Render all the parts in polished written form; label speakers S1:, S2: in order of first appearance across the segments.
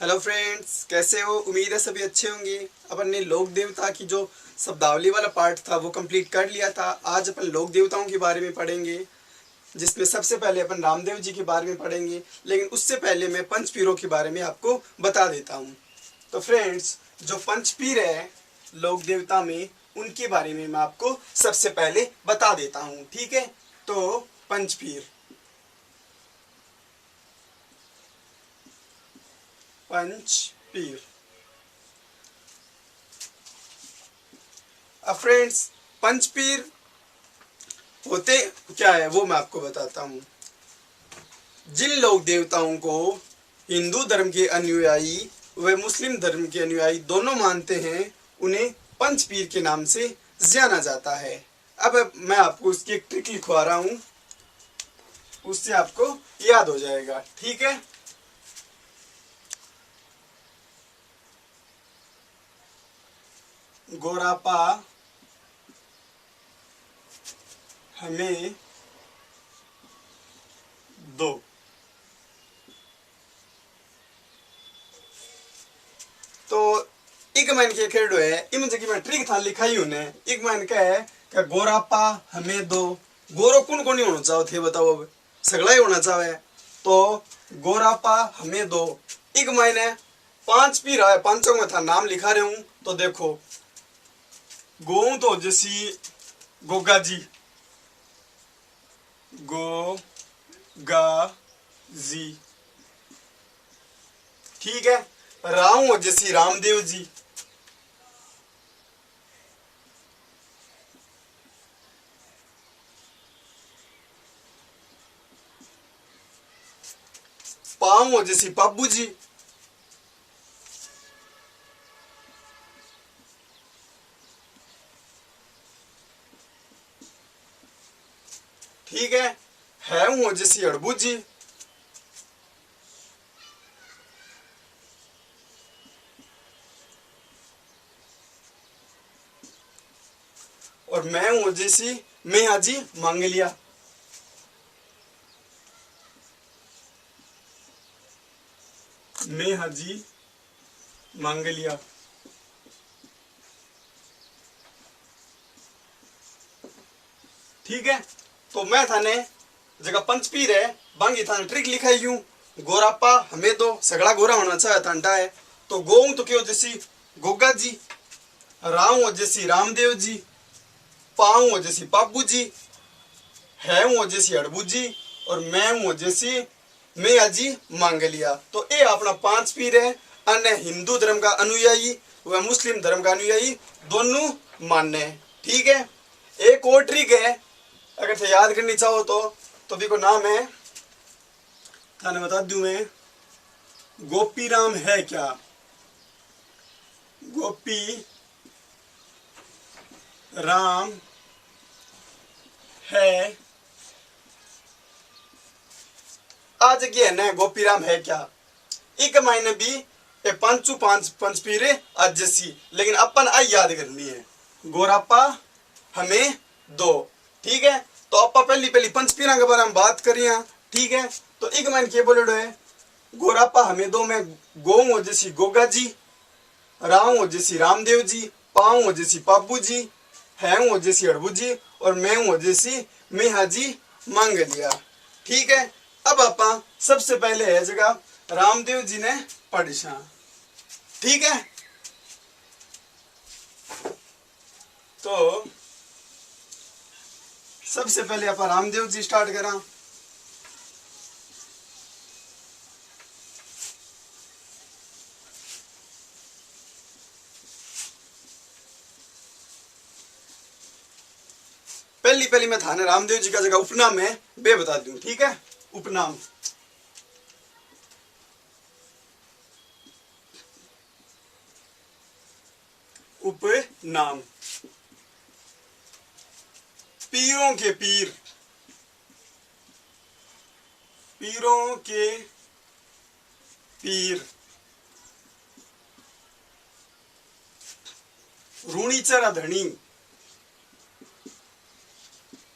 S1: Hello friends, कैसे हो? उम्मीद है सभी अच्छे होंगे। अपन ने लोक देवता की जो शब्दावली वाला पार्ट था वो कंप्लीट कर लिया था। आज अपन लोक देवताओं के बारे में पढ़ेंगे, जिसमें सबसे पहले अपन रामदेव जी के बारे में पढ़ेंगे। लेकिन उससे पहले मैं पंचपीरों के बारे में आपको बता देता हूँ। तो फ्रेंड्स, जो पंचपीर है लोक देवता में, उनके बारे में मैं आपको सबसे पहले बता देता हूँ। ठीक है, तो पंचपीर पंचपीर अब फ्रेंड्स, पंचपीर होते क्या है वो मैं आपको बताता हूँ। जिन लोक देवताओं को हिंदू धर्म के अनुयायी व मुस्लिम धर्म के अनुयायी दोनों मानते हैं, उन्हें पंचपीर के नाम से जाना जाता है। अब मैं आपको उसकी एक ट्रिक लिखवा रहा हूँ, उससे आपको याद हो जाएगा। ठीक है, गोरापा हमें दो। तो एक मैंने के खेड़ो है इम जगह में ट्रिक था लिखाई उन्हें। एक मैंने का है कि गोरापा हमें दो। गोरो कौन कौन ही होना चाहो थे बताओ? अब सगला ही होना चाहे। तो गोरापा हमें दो। एक मैंने पांच पी रहा है, पांचों में था नाम लिखा रहे हूं। तो देखो, गो तो जैसी गोगा जी, गो गा जी। ठीक है, राम जैसी रामदेव जी। पाऊ जैसी पाबू जी। ठीक है वो जैसी अड़बू जी। और मैं हूं जैसी मैं हाजी मांगलिया। मैं हाजी मांगलिया। ठीक है, तो मैं थाने जगह पंचपीर है बांगी थाने ट्रिक लिखाई यूं। गोरापा हमें दो, सगड़ा गोरा होना चाहिए ठंडा है। तो गो तो क्यों जैसी गोगा जी, राम जैसी रामदेव जी, पाऊ जैसी पाबू जी, है वो जैसी अड़बू जी, और मैं हूं जैसी मैं अजी मांगलिया। तो ये अपना पांच पीर है। अन्य हिंदू धर्म का अनुयायी व मुस्लिम धर्म का अनुयायी दोनों मानने। ठीक है, एक और ट्रिक है अगर थे याद करनी चाहो तो भी को नाम है, थाने बता दूं मैं। गोपी राम है क्या? गोपी राम है आज की है ना, गोपी राम है क्या? एक महीने भी ये पांचू पांच पंचपीरे आज जैसी, लेकिन अपन आई याद करनी है। गोरापा हमें दो। ठीक है, तो अपा पहली पहली पंचपीरा के बारे में बात करिए। ठीक है, तो एक महीने के बोले है गोरापा हमें दो में गो हो जैसी गोगा जी, राम हो जैसी रामदेव जी, पाऊ हो जैसी पाबू जी, है हो जैसी अड़बू जी, और मैं हो जैसी मैं हाजी मांग लिया। ठीक है, अब आपा सबसे पहले है जगह रामदेव जी ने पढ़ा। ठीक है, तो सबसे पहले आप रामदेव जी स्टार्ट करा। पहली पहली मैं थाने रामदेव जी का जगह उपनाम है बे बता दूं। ठीक है, उपनाम उपनाम पीरों के पीर, पीरों के पीर, ऋणीचा धनी,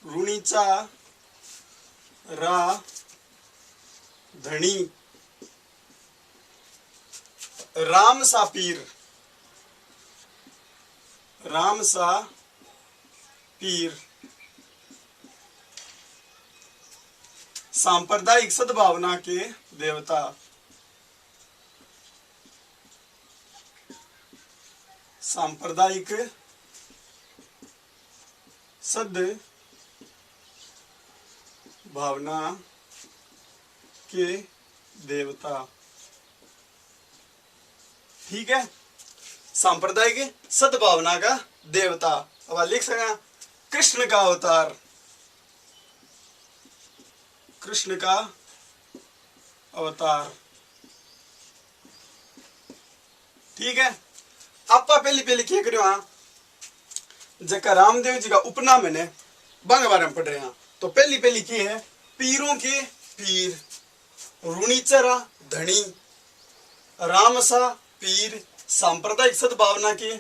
S1: ऋणीचा रा धनी, राम सा पीर, राम सा पीर। सांप्रदायिक सद्भावना के देवता, सांप्रदायिक सद्भावना के देवता। ठीक है, सांप्रदायिक सद्भावना का देवता। अब लिख सका कृष्ण का अवतार, कृष्ण का अवतार। ठीक है, आपा पहली पहली क्या करो हाँ, जका रामदेव जी का उपनाम है बांग बारे में पढ़ रहे हैं। तो पहली पहली की है पीरों के पीर, रुणीचरा धनी, रामसा पीर, सांप्रदायिक सद्भावना के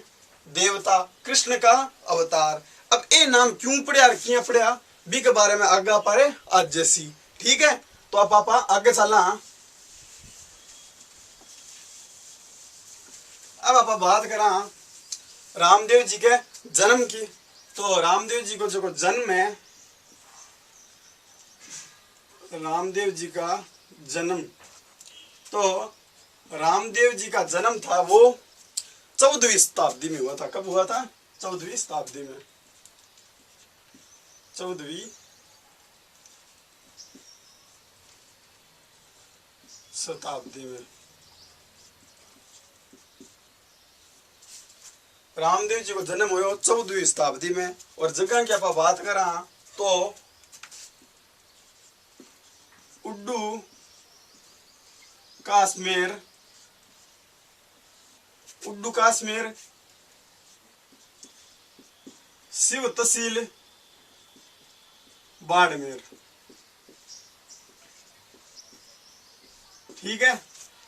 S1: देवता, कृष्ण का अवतार। अब ये नाम क्यों पढ़िया और क्यों पढ़िया बी के बारे में आगे पारे आज जैसी। ठीक है, तो आप पापा आगे चलना। अब आप बात करा रामदेव जी के जन्म की। तो रामदेव जी को जो जन्म है, रामदेव जी का जन्म, तो रामदेव जी का जन्म था वो 14वीं शताब्दी में हुआ था। कब हुआ था? 14वीं शताब्दी में, 14वीं शताब्दी में रामदेव जी को जन्म हुआ 14वीं शताब्दी में। और जगह की आप बात करा तो उड्डू कश्मीर, उड्डू कश्मीर, शिव तहसील बाड़मेर। ठीक है,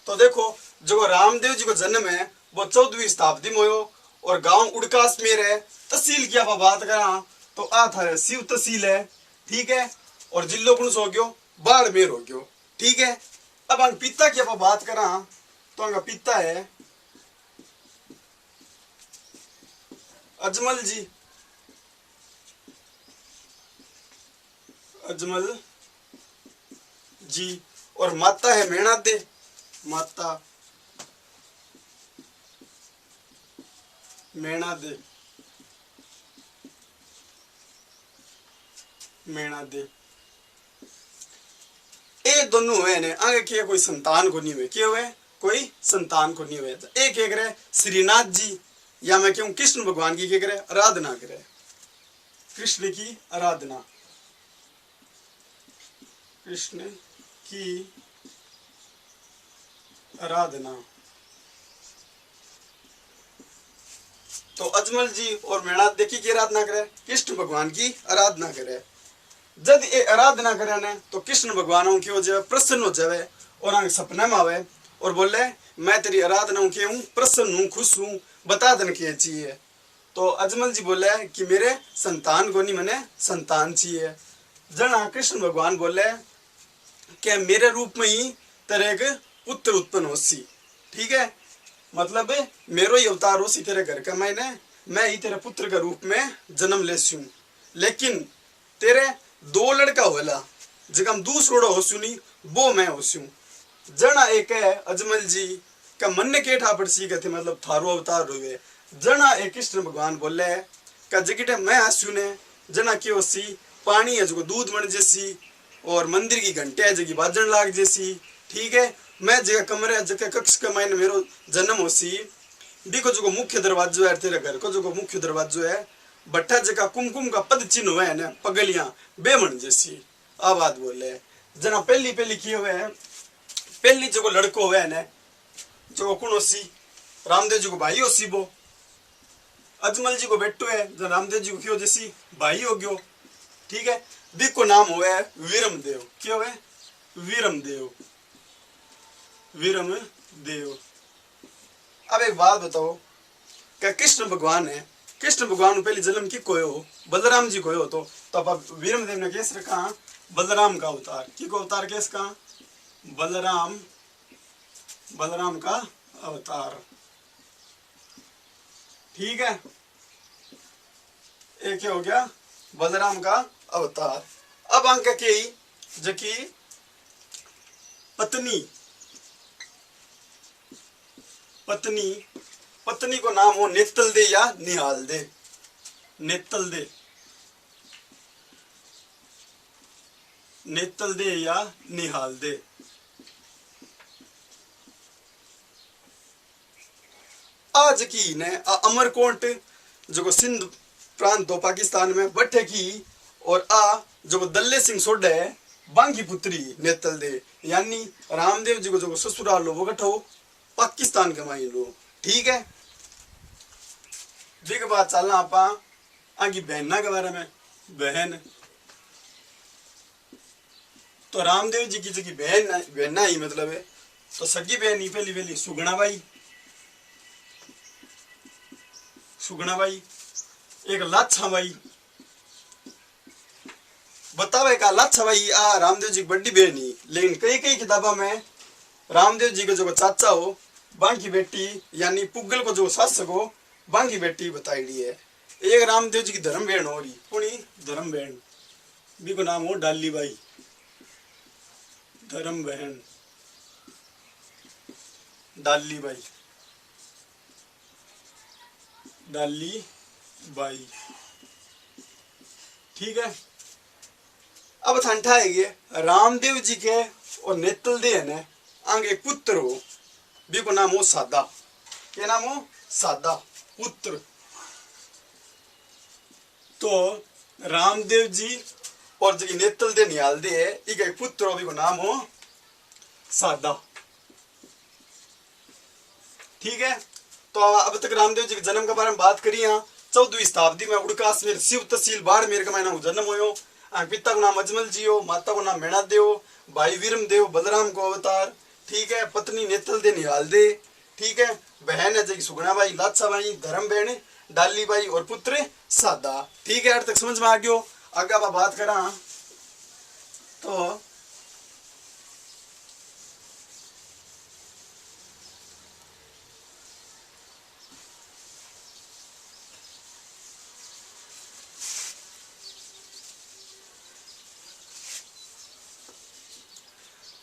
S1: तो देखो जो रामदेव जी को जन्म है वो 14वीं शताब्दी में हो और गांव उड़काश्मीर है। तहसील की आप बात करा तो आ था शिव तहसील है। ठीक है, और जिलो कौन सा हो गयो? बाड़मेर हो गयो। ठीक है, अब हम पिता की आप बात करा तो उनका पिता है अजमल जी, अजमल जी, और माता है मेणादे, माता मेणादे, मेणादे। ये दोनों हुए ने आगे किया कोई संतान को नहीं हुए, क्या हुए? कोई संतान को नहीं हुए। तो एक क्या करे श्रीनाथ जी, या मैं क्यों कृष्ण भगवान की क्या करे आराधना करे, कृष्ण की आराधना, कृष्ण की आराधना। तो अजमल जी और मेणाद देखी की आराधना करे, कृष्ण भगवान की आराधना करे। जब ये आराधना करे ने तो कृष्ण भगवान की हो जाए प्रसन्न हो जाए और आगे सपने में आवे और बोले मैं तेरी आराधना के हूँ, प्रसन्न हूँ, खुश हूँ, बता देने की चाहिए। तो अजमल जी बोले कि मेरे संतान को नहीं, मैंने संतान चाहिए। जना कृष्ण भगवान बोले कि मेरे रूप में ही तेरे एक पुत्र उत्पन्न हो सी। ठीक है, मतलब मेरो ही अवतार हो सी तेरे घर का, मैं ही तेरे पुत्र के रूप में जन्म ले सी हूँ। लेकिन तेरे दो लड़का होला जगह हम दूसरोड़ा हो सुनी वो मैं हो सी हूँ। जना एक है अजमल जी का मन ने के ठापड़ सी कहते मतलब थारो अवतार हुए। जना एक कृष्ण भगवान बोले का जगह मैं आस्यू ने जना के हो सी पानी है जो दूध बन जैसी और मंदिर की घंटे है जगह बाजन लाग जैसी। ठीक है, मैं जगह कमरे जगह कक्ष का मायने मेरो जन्म हो सी देखो जो मुख्य दरवाजो है तेरे घर को जो मुख्य दरवाजो है भट्टा जगह कुमकुम का पद चिन्ह हुआ है ना पगलियां बेमन जैसी। आ बात बोले जना पहली पहली किए हुए है, पहली जो लड़को हुआ है ना जो कौन हो सी रामदेव जी को भाई हो सी वो अजमल जी को बेटो है जो रामदेव जी को क्यों जैसी भाई हो गयो। ठीक है, बी को नाम हुआ है वीरमदेव। क्यों है? वीरमदेव, वीरमदेव। अब एक बात बताओ क्या कृष्ण भगवान है, कृष्ण भगवान पहले जन्म की कोई हो बलराम जी कोई हो तो अब वीरमदेव ने कैसे रखा बलराम का अवतार की को अवतार कैसे कहा बलराम, बलराम का अवतार। ठीक है, एक हो गया बलराम का अवतार। अब अंक के जकी पत्नी, पत्नी पत्नी को नाम हो नेतल दे या निहाल दे, नेतल दे, नेतल दे या निहाल दे। आज की ने अमरकोट जो सिंध प्रांत दो पाकिस्तान में बट्ठे की, और जो दल्ले सिंह सोडा है बांकी पुत्री नेतल दे, यानी रामदेव जी को जो ससुराल लो वो गठो पाकिस्तान के माई लो। ठीक है, जी के बाद चलना आप आगे बहना के बारे में। बहन तो रामदेव जी की जगह बहना ही मतलब है, तो सगी बहन ही पहली पहली सुगना बाई, सुगना बाई, एक लाछा बाई। बतावे का लाछा बाई रामदेव जी की बड़ी बहन ही, लेकिन कई कई किताबों में रामदेव जी का जो चाचा हो बांकी बेटी यानी पुगल को जो सास को बांकी बेटी बताई है। एक रामदेव जी की धर्म बहन हो रही, पुणी धर्म बहन भी को नाम हो डाली बाई, धर्म बहन डाली बाई, डाली बाई। ठीक है, अब ठंडा है रामदेव जी के और नेतल दे ने आगे एक पुत्र हो, भी को नाम हो सादा। क्या नाम हो? सादा पुत्र। तो रामदेव जी और जो नेतल दे निहाल दे है एक एक पुत्र हो, भी को नाम हो सादा। ठीक है, तो अब तक रामदेव जी के जन्म के बारे में बात करी। 14वीं शताब्दी में उड़कास में शिव तहसील बाड़मेर का महीना जन्म हो। पिता को नाम अजमल जी हो, माता को नाम मैणा देव, भाई वीरम देव बलराम को अवतार। ठीक है, पत्नी नेतल दे निहाल दे। ठीक है, बहन है जगी सुगना बाई, लाछा बाई, धर्म बहन डाली बाई और पुत्र सादा। ठीक है, तक समझ में आ गयो। आगे आप बात करा तो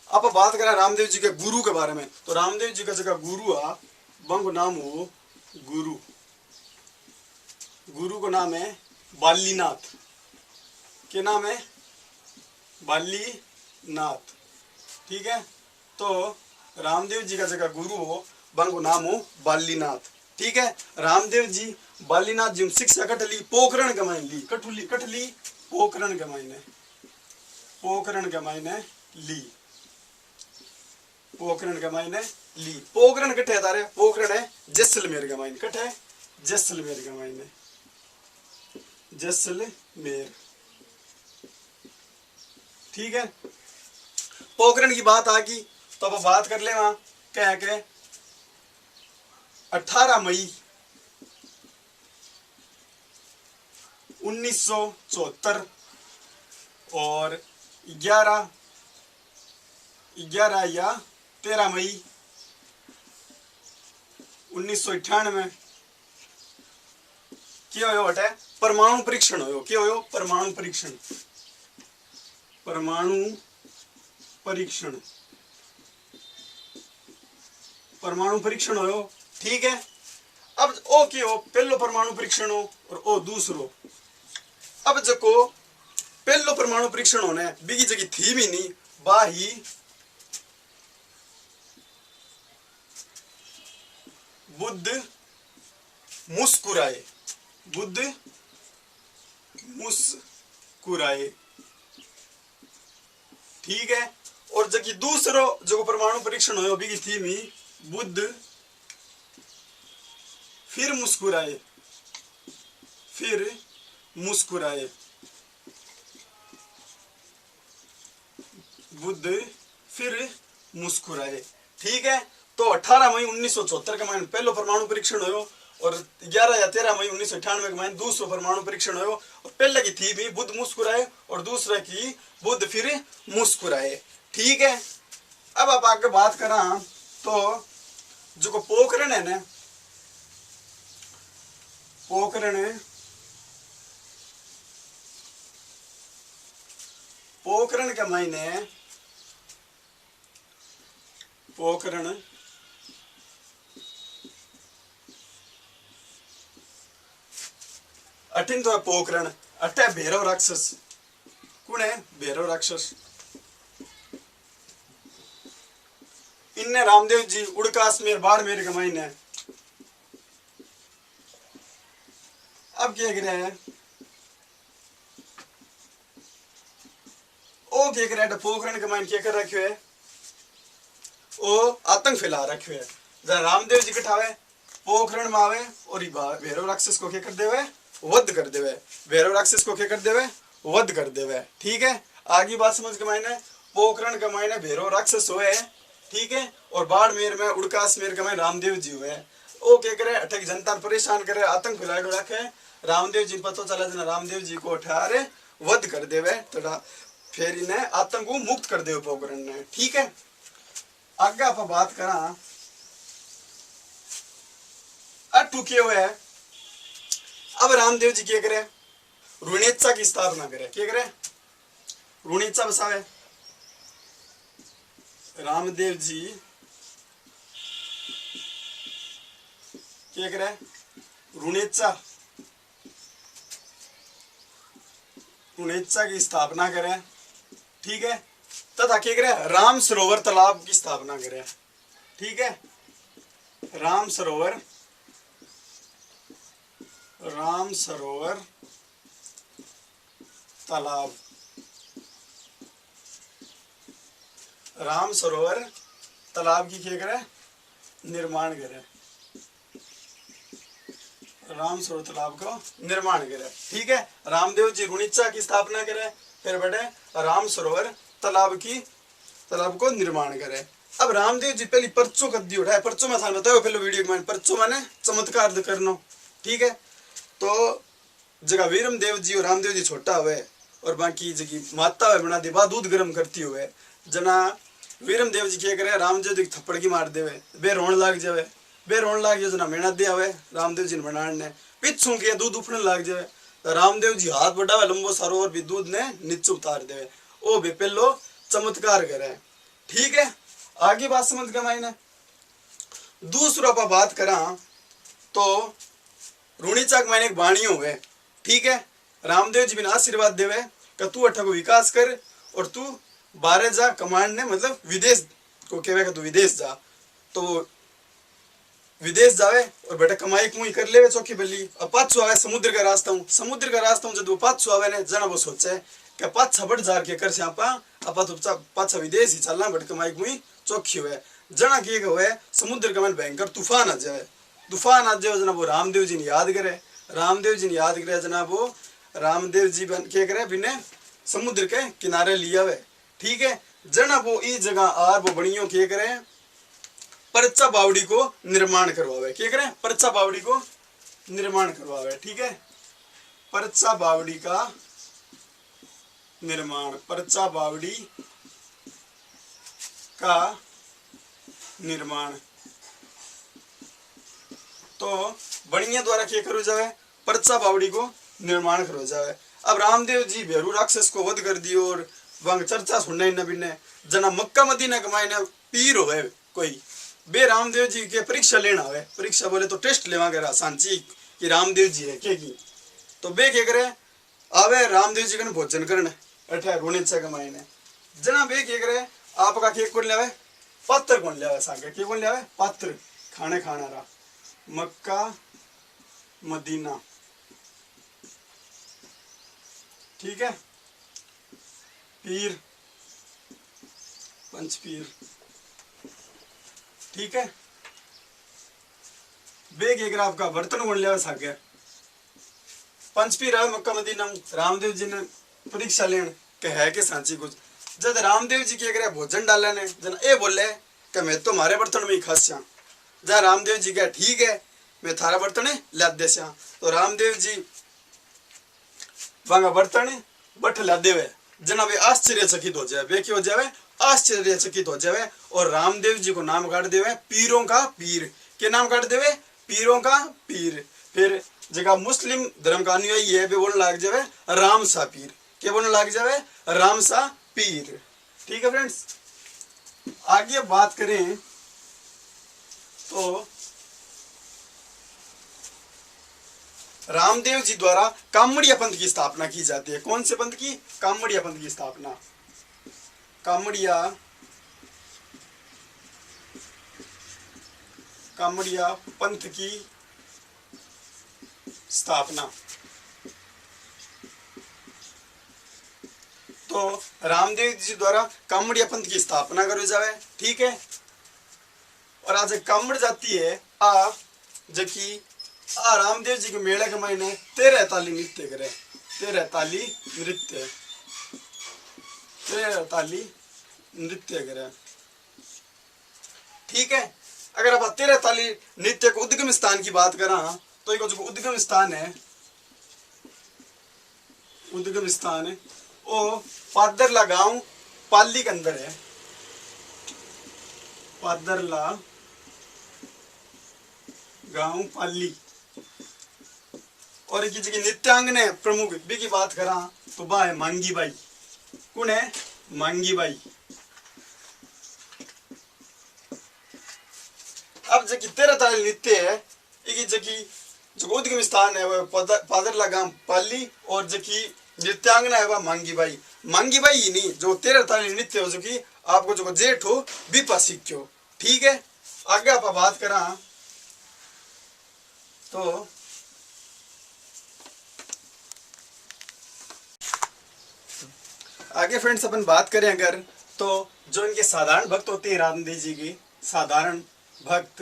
S1: आप बात करें रामदेव जी के गुरु के बारे में। तो रामदेव जी का जगह गुरु आ बंग नाम हो गुरु, गुरु को नाम है बालीनाथ। क्या नाम है? बालीनाथ। ठीक है, तो रामदेव जी का जगह गुरु हो बंग नाम हो बालीनाथ। ठीक है, रामदेव जी बालीनाथ जी शिक्षा कटली पोखरण के मायने ली, कटली कटली पोखरण के मायने, पोखरण के मायने ली, पोखरण के मायने ली। पोखरण कटे है तारे? पोखरण है जैसलमेर के मायने, कटे है जैसलमेर के मायने, जैसलमेर। ठीक है, पोखरण की बात आ गई तो अब बात कर ले वहां क्या है के 18 मई 1974 और 11 या 13 मई 1998 क्या हो हटे परमाणु परीक्षण हो। क्या हो? परमाणु परीक्षण, परमाणु परीक्षण, परमाणु परीक्षण हो। ठीक है, अब ओ क्या हो? पहलो परमाणु परीक्षण हो और ओ दूसरो। अब जको पहलो परमाणु परीक्षण होने बिगी जगह थी भी नहीं बाही बुद्ध मुस्कुराए, बुद्ध मुस्कुराए। ठीक है, और जबकि दूसरो जो परमाणु परीक्षण हो भी थी मी बुद्ध फिर मुस्कुराए, फिर मुस्कुराए, बुद्ध फिर मुस्कुराए। ठीक है, तो 18 मई 1974 के मायने पहलो परमाणु परीक्षण हो और 11 या 13 मई 1998 के मायने दूसरो परमाणु परीक्षण हो। और पहले की थी भी बुद्ध मुस्कुराए और दूसरा की बुद्ध फिर मुस्कुराए। ठीक है, अब आप आगे बात करा तो जो पोखरण है ना, पोखरण पोखरण के मायने पोखरण अठिन तो है पोखरण, अठे भैरव राक्षस। कौन है भैरव राक्षस? इनने रामदेव जी उड़काश्मीर बाड़मेर के मायने। अब क्या कह रहे हैं? ओ क्या कह रहे हैं? पोखरण के मायने क्या कर रखे है? ओ आतंक फैला रखे है। जब रामदेव जी कठावे पोखरण में आवे और भैरव राक्षस को क्या कर देवे? वध कर देवे। भैरव राक्षस को क्या कर देवे? वध कर देवे। ठीक है, आगे बात समझ के मायने पोखरण के मायने भैरव राक्षस हुए, ठीक है, और बाड़मेर में उड़काश्मीर के मायने रामदेव जी हुए। ओ क्या करे? अठक जनता परेशान करे, आतंक फैलाए रखे। रामदेव जी पता चला जना रामदेव जी को अठारे वध कर देवे, तो फिर इन्हें आतंक को मुक्त कर देवे पोखरण ने। ठीक है, आगे आप बात करा अटू के हुए। अब रामदेव जी क्या करे? रुणेच्छा की स्थापना करे। क्या करे? रुणेच्छा बसावे। रामदेव जी क्या करे? रुणेच्छा की स्थापना करे। ठीक है, तथा क्या करे? राम सरोवर तालाब की स्थापना करे। ठीक है, राम सरोवर तालाब, राम सरोवर तालाब की क्या करे? निर्माण करे। राम सरोवर तालाब को निर्माण करे। ठीक है, रामदेव जी रुणेच्छा की स्थापना करे, फिर बड़े राम सरोवर तालाब को निर्माण करे। अब रामदेव जी पहली परचो कर दी उठाए। परचो में थाने बताओ पहले वीडियो में, परचो माने चमत्कार करनो। ठीक है, तो जगह वीरम देव जी और रामदेव जी छोटा हुए और बाकी जगह माता हुए बना दे बाद दूध गर्म करती हुए जना वीरम देव जी क्या करे? रामदेव जी थप्पड़ की मार देवे, बे रोन लाग जावे। बे रोन लाग जाए जना मेहनत दे आवे रामदेव जी ने बनाने ने पिछू के दूध उफने लाग जावे, तो रामदेव जी हाथ बढ़ावे लंबो सारो और भी दूध ने नीचे उतार देवे। ओ बे पहलो चमत्कार करे। ठीक है, आगे बात समझ गए मायने। दूसरा पर बात करा तो रुणेच्छा के मायने एक बाणियों हुए। ठीक है, रामदेव जी बिना आशीर्वाद देवे कि तू अठा को विकास कर और तू बारे जा कमांड ने, मतलब विदेश को कहवे तू विदेश जा, तो विदेश जावे और बेटा कमाई कुमाई कर लेवे चौकी बल्ली। अब पाछू आवे समुद्र का रास्ता हूँ जब वो पाछू आवे ने जना वो सोचे कि पाछा बढ़ जार के कर से आपा तो पाछा विदेश ही चलना, बट कमाई कुमाई चौखी हुए जना की हुए समुद्र का मन भयंकर तूफान आ जाए जना वो रामदेव जी ने याद करे जना वो रामदेव जी क्या करे? बिने समुद्र के किनारे लिया हुए। ठीक है, जना वो इस जगह आर वो बणियों क्या करे? परचा बावड़ी को निर्माण करवावे। क्या करे? परचा बावड़ी को निर्माण करवावे। ठीक है, परचा बावड़ी का निर्माण, परचा बावड़ी का निर्माण। तो बणिया द्वारा क्या करो जावे? परचा बावड़ी को निर्माण करो जावे। अब रामदेव जी भैरू राक्षस को वध कर दियो और वहां चर्चा सुनने न बिने जना मक्का मदीना कमाई ने पीर होवे कोई बे रामदेव जी के परीक्षा लेना हुए। परीक्षा बोले तो टेस्ट लेवा करा सांची कि रामदेव जी है के की, तो बे क्या करे? आवे रामदेव जी का भोजन करने अठे रुणेच्छा कमाई ने जना बे क्या करे? आपका केक कौन लियावे? पात्र कौन लियावे? सागे के कौन लियावे? पात्र खाने खाना रहा। मक्का मदीना। ठीक है, पीर पंचपीर। ठीक है, बेग एक आपका बर्तन कौन लिया सागे पंचपीर है मक्का मदीना। रामदेव जी ने परीक्षा लेन के है के सांची कुछ जब रामदेव जी क्या करे? भोजन डाले ने जना ए बोले कि मैं तो मारे बर्तन में ही खास्या। जहाँ रामदेव जी क्या ठीक है मैं थारा बर्तन ला दे स्या, तो रामदेव जी वहां बर्तन बठ ला देवे जना वे आश्चर्यचकित हो जाए। वे क्या हो जाए? आश्चर्यचकित हो जावे और रामदेव जी को नाम काट देवे पीरों का पीर। के नाम काट देवे? पीरों का पीर। फिर जगह मुस्लिम धर्म का अनुयायी है वे बोलने लग जावे राम सा पीर। क्या बोलने लग जावे? राम सा पीर। ठीक है फ्रेंड्स, आगे बात करें तो रामदेव जी द्वारा कामड़िया पंथ की स्थापना की जाती है। कौन से पंथ की? कामड़िया पंथ की स्थापना। कामड़िया पंथ की स्थापना। तो रामदेव जी द्वारा कामड़िया पंथ की स्थापना करो जावे। ठीक है, और आज कामड़ जाती है जबकि रामदेव जी के मेले के महीने 13 ताली नृत्य करे। 13 ताली नृत्य करे। ठीक है, अगर आप 13 ताली नृत्य को उद्गम स्थान की बात करा तो एक जो उद्गम स्थान है वो पादरला गांव पाली के अंदर है। पादरला गांव पाली। और एक जगह नृत्यांगन है प्रमुख भी की बात करा तो वह है मांगी बाई। कौन है? मांगी बाई। अब जबकि 13 ताली नृत्य है, एक जगह जो उद्गम स्थान है वह पादरला गांव पाली और जबकि नृत्यांगना है वह मांगी बाई। मांगी बाई ही नहीं, जो 13 ताली नृत्य हो जो आपको जो जेठ हो विपा सीखो। ठीक है, आगे आप बात करा तो आगे फ्रेंड्स अपन बात करें अगर तो जो इनके साधारण भक्त होते हैं रामदेव जी के साधारण भक्त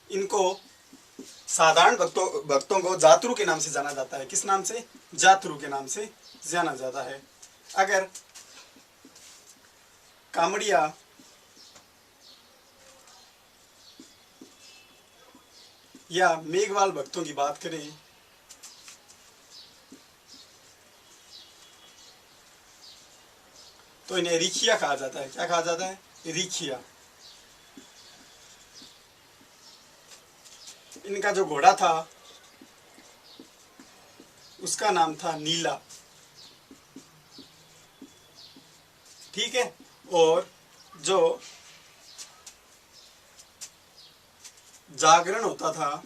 S1: इनको साधारण भक्तों को जातरू के नाम से जाना जाता है। किस नाम से? जातरू के नाम से जाना जाता है। अगर कामड़िया या मेघवाल भक्तों की बात करें तो इन्हें रिखिया कहा जाता है। क्या कहा जाता है? रिखिया। इनका जो घोड़ा था उसका नाम था नीला। ठीक है, और जो जागरण होता था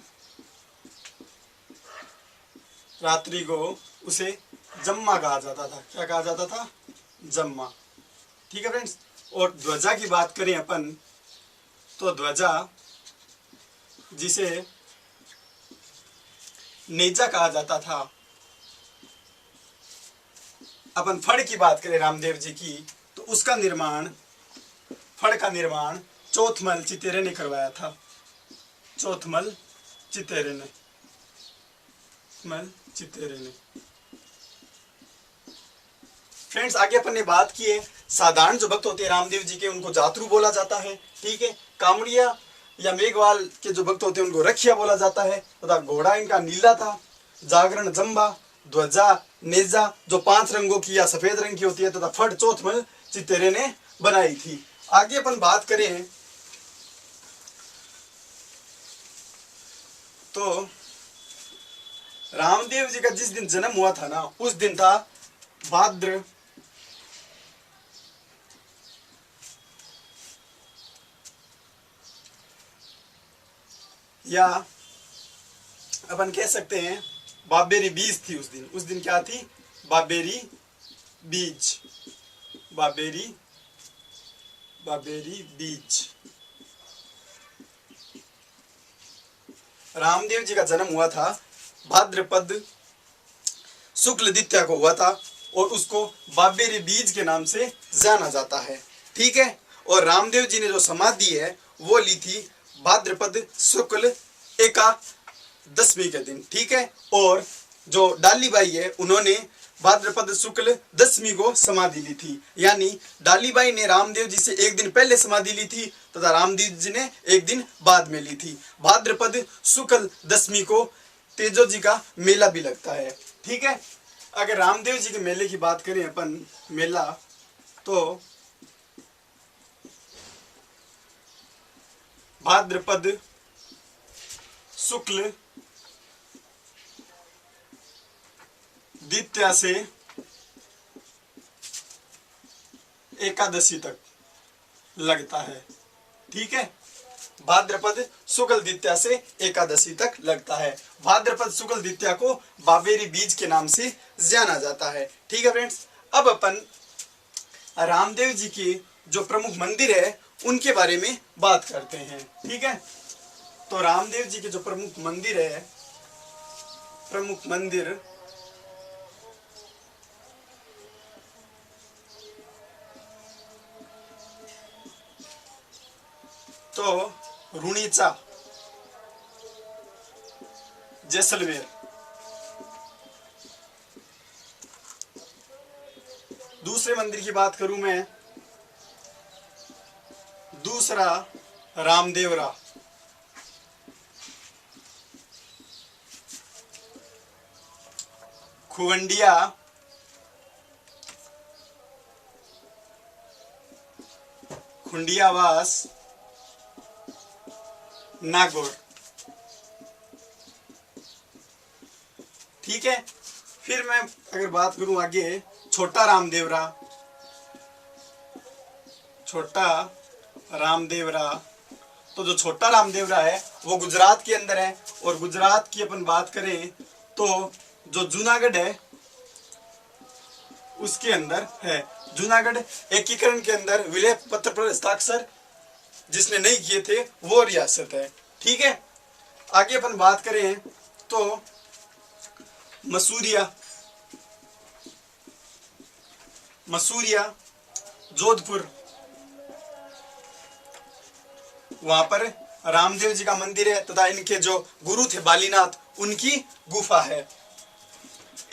S1: रात्रि को उसे जम्मा कहा जाता था। क्या कहा जाता था? जम्मा। ठीक है फ्रेंड्स, और ध्वजा की बात करें अपन तो ध्वजा जिसे नेजा कहा जाता था। अपन फड़ की बात करें रामदेव जी की तो उसका निर्माण, फड़ का निर्माण चौथमल चितेरे ने करवाया था। चौथमल चितेरे ने। फ्रेंड्स, आगे अपन ने बात की है साधारण जो भक्त होते हैं रामदेव जी के उनको जातरू बोला जाता है। ठीक है, कामड़िया या मेघवाल के जो भक्त होते हैं उनको रखिया बोला जाता है तथा घोड़ा इनका नीला था। जागरण जम्बा, ध्वजा नेजा जो 5 रंगों की या सफेद रंग की होती है तथा फट चौथमल चितेरे ने बनाई थी। आगे अपन बात करें तो रामदेव जी का जिस दिन जन्म हुआ था ना उस दिन था भाद्र या अपन कह सकते हैं बाबेरी बीज थी उस दिन। उस दिन क्या थी? बाबेरी बीज। रामदेव जी का जन्म हुआ था भाद्रपद शुक्ल द्वितीया को हुआ था और उसको बाबेरी बीज के नाम से जाना जाता है। ठीक है, और रामदेव जी ने जो समाधि है वो ली थी भाद्रपद शुक्ल एकादशमी के दिन। ठीक है, और जो डालीबाई है उन्होंने भाद्रपद शुक्ल दशमी को समाधि ली थी, यानी डालीबाई ने रामदेव जी से एक दिन पहले समाधि ली थी तथा रामदेव जी ने एक दिन बाद में ली थी। भाद्रपद शुक्ल दशमी को तेजो जी का मेला भी लगता है। ठीक है, अगर रामदेव जी के मेले की बात करें अपन, मेला तो भाद्रपद शुक्ल द्वितीया से एकादशी तक लगता है। ठीक है, भाद्रपद शुक्ल द्वितीया से एकादशी तक लगता है। भाद्रपद शुक्ल द्वितीया को बाबेरी बीज के नाम से जाना जाता है। ठीक है फ्रेंड्स, अब अपन रामदेव जी की जो प्रमुख मंदिर है उनके बारे में बात करते हैं। ठीक है, तो रामदेव जी के जो प्रमुख मंदिर है, प्रमुख मंदिर तो रुणीचा, जैसलमेर। दूसरे मंदिर की बात करूं मैं, दूसरा रामदेवरा, खुवंडिया, खुंडियावास, नागौर। ठीक है, फिर मैं अगर बात करूं आगे, छोटा रामदेवरा, छोटा रामदेवरा। तो जो छोटा रामदेवरा है वो गुजरात के अंदर है, और गुजरात की अपन बात करें तो जो जूनागढ़ है उसके अंदर है। जूनागढ़ एकीकरण के अंदर विलय पत्र पर हस्ताक्षर जिसने नहीं किए थे वो रियासत है। ठीक है, आगे अपन बात करें तो मसूरिया, मसूरिया जोधपुर, वहां पर रामदेव जी का मंदिर है तथा इनके जो गुरु थे बालीनाथ उनकी गुफा है।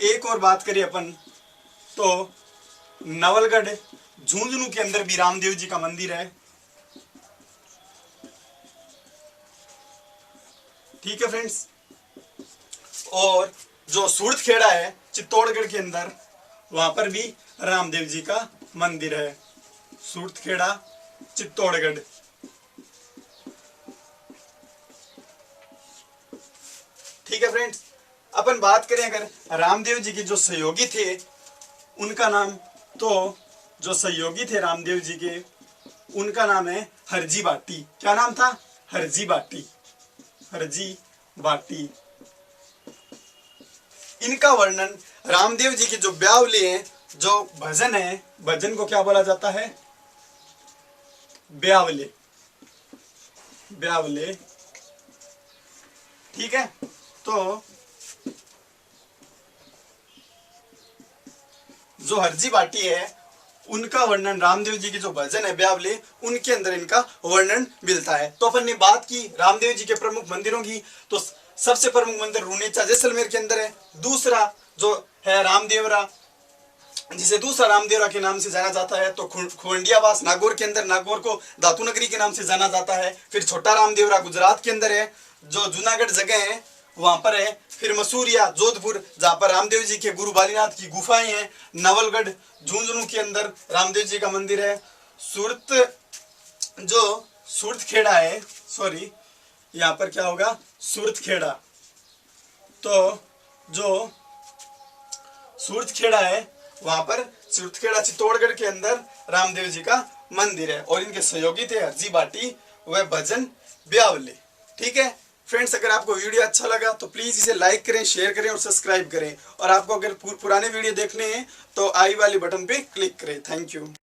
S1: एक और बात करें अपन तो नवलगढ़ झुंझुनू के अंदर भी रामदेव जी का मंदिर है। ठीक है फ्रेंड्स, और जो सूरतखेड़ा है चित्तौड़गढ़ के अंदर, वहां पर भी रामदेव जी का मंदिर है। सूरतखेड़ा, चित्तौड़गढ़। ठीक है फ्रेंड्स, अपन बात करें अगर रामदेव जी के जो सहयोगी थे उनका नाम, तो जो सहयोगी थे रामदेव जी के उनका नाम है हरजी बाटी। क्या नाम था? हरजी बाटी, हरजी बाटी। इनका वर्णन रामदेव जी के जो ब्यावले हैं, जो भजन है, भजन को क्या बोला जाता है? ब्यावले, ब्यावले। ठीक है, तो जो हरजी बाटी है उनका वर्णन, रामदेव जी के जो भजन है ब्यावले, उनके अंदर इनका वर्णन मिलता है। तो अपन ने बात की रामदेव जी के प्रमुख मंदिरों की, तो सबसे प्रमुख मंदिर रुनेचा जैसलमेर के अंदर है। दूसरा जो है रामदेवरा, जिसे दूसरा रामदेवरा के नाम से जाना जाता है, तो खुवंडियावास नागौर के अंदर, नागौर को धातु नगरी के नाम से जाना जाता है। फिर छोटा रामदेवरा गुजरात के अंदर है, जो जूनागढ़ जगह है वहां पर है। फिर मसूरिया जोधपुर, जहां पर रामदेव जी के गुरु बालीनाथ की गुफाएं हैं। नवलगढ़ झुंझुनू के अंदर रामदेव जी का मंदिर है। जो सूरतखेड़ा है, सॉरी यहाँ पर क्या होगा? सूरतखेड़ा। तो जो सूरतखेड़ा है वहां पर सूरतखेड़ा चित्तौड़गढ़ के अंदर रामदेव जी का मंदिर है, और इनके सहयोगी थे हरजी बाटी व भजन ब्यावले। ठीक है फ्रेंड्स, अगर आपको वीडियो अच्छा लगा तो प्लीज इसे लाइक करें, शेयर करें और सब्सक्राइब करें। और आपको अगर पुराने वीडियो देखने हैं तो आई वाली बटन पे क्लिक करें। Thank you.